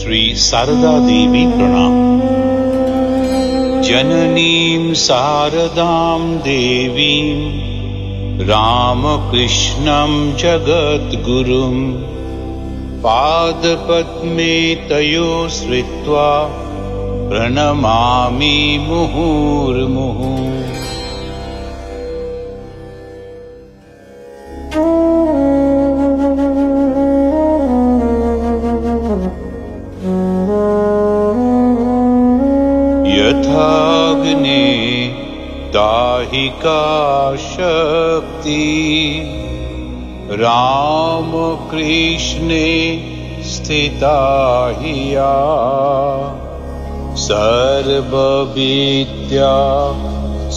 श्री शारदा देवी प्रणाम। जननीं शारदां देवीं रामकृष्णं जगद्गुरुं पादपद्मे तयो श्रित्वा प्रणमामि मुहुर्मुहुः। यथाग्ने दाहिका शक्ति रामकृष्णे स्थिता हिया सर्वविद्या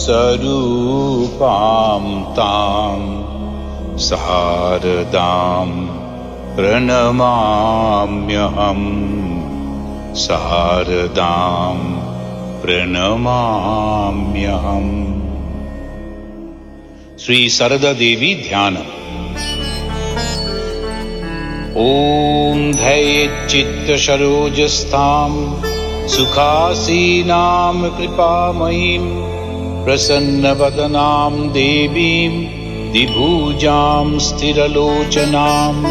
स्वरूपां तां शारदां प्रणमाम्यहम् शारदां प्रणमाम्यहम्। श्री शारदा देवी ध्यानम्। ॐ धैर्यचित्तसरोजस्थां सुखासीनां कृपामयीं प्रसन्नवदनां देवीं द्विभुजां स्थिरलोचनाम्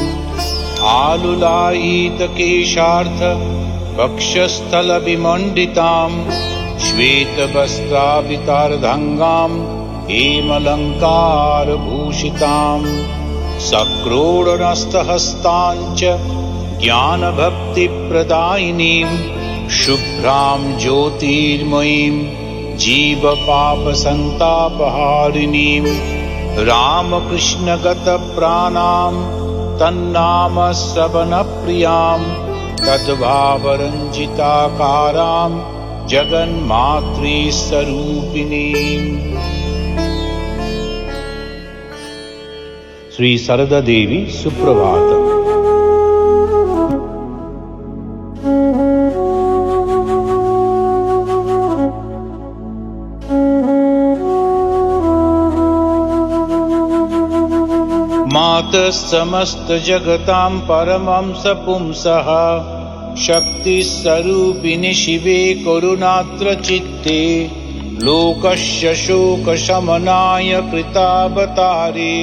आलुलायितकेशार्थ वक्षस्थलविमण्डितां श्वेतवस्त्रावितार्धङ्गां हेमलङ्कारभूषितां सक्रोडनस्तहस्ताञ्च ज्ञानभक्तिप्रदायिनीं शुभ्रां ज्योतिर्मयीं जीवपापसन्तापहारिणीं रामकृष्णगतप्राणां तन्नामश्रवणप्रियां तद्भावरञ्जिताकारां जगन्मातृस्वरूपिणीम्। श्री शारदा देवी सुप्रभातम्। मातः समस्त जगतां परमहंस पुंसः शक्तिस्वरूपिणि शिवे करुणात्र चित्ते लोकस्य शोकशमनाय कृतावतारे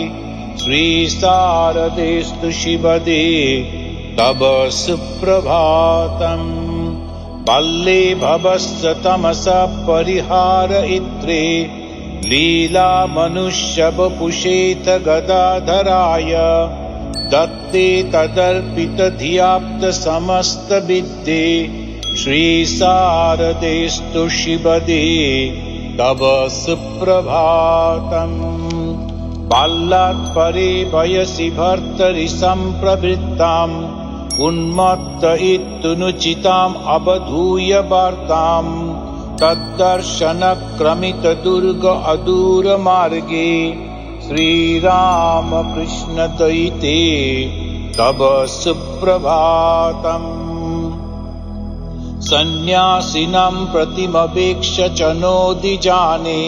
श्री शारदेस्तु शिवदे तव सुप्रभातम्। बाल्ये भवस्य तमसः परिहारयित्रे लीला मनुष्यवपुषेत गदाधराय दत्ते तदर्पितधियाप्तसमस्तविद्ये श्री शारदेस्तु शिवदे तव सुप्रभातम्। बाल्यात् परे वयसि भर्तरि सम्प्रवृत्ताम् उन्मत्तयितुनुचिताम् अवधूय वार्ताम् तद्दर्शनक्रमितदुर्ग अदूरमार्गे श्रीरामकृष्णदयिते तव सुप्रभातम्। सन्न्यासिनां प्रतिमवेक्ष्य च नोदिजाने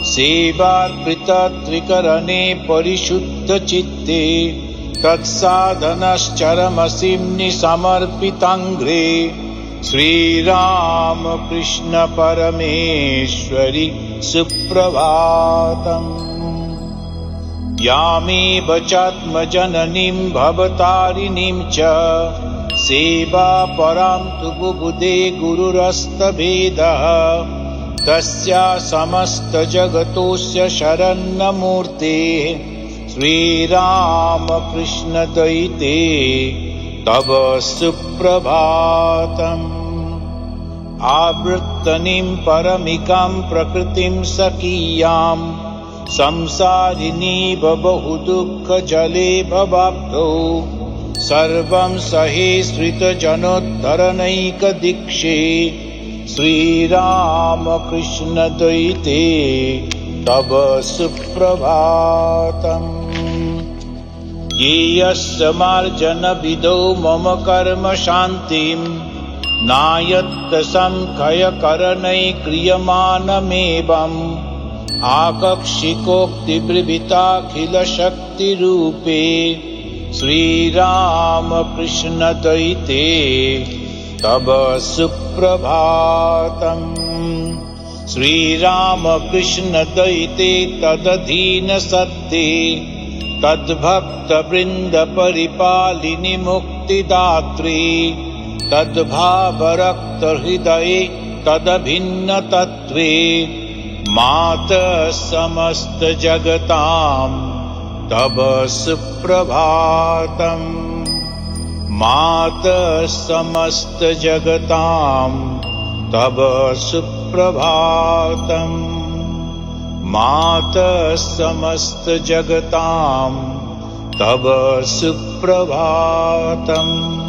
सेवार्पितत्रिकरणे परिशुद्धचित्ते तत्साधनश्चरमसिम्नि समर्पिताङ्घ्रे श्रीरामकृष्ण परमेश्वरि सुप्रभातम्। यामेव चात्मजननीं भवतारिणीं च सेवा परां तु बुबुधे गुरुरस्तभेदः तस्या समस्तजगतोऽस्य शरण्यमूर्ते श्रीरामकृष्णदयिते तव सुप्रभातम्। आवृत्तनीं परमिकां प्रकृतिं सखीयां संसारिणीव बहुदुःखजले भवाब्धौ सर्वं सहेश्रितजनोद्धरणैकदीक्षे श्रीरामकृष्णदयिते तव सुप्रभातम्। येयस्य मार्जनविधौ मम कर्म शान्तिं नायत्त संखयकरणै क्रियमाणमेवम् आकक्षिकोक्तिब्रवीताखिलशक्तिरूपे श्रीरामकृष्णदयिते तव सुप्रभातम्। श्रीरामकृष्ण दयिते तदधीन सत्ते तद्भक्तवृन्द परिपालिनि मुक्तिदात्री तद्भावरक्त हृदये तदभिन्न तत्त्वे मातः समस्त जगतां तव सुप्रभातम्। मातः समस्त जगतां तव सुप्रभातम्। मातः समस्त जगतां तव सुप्रभातम्।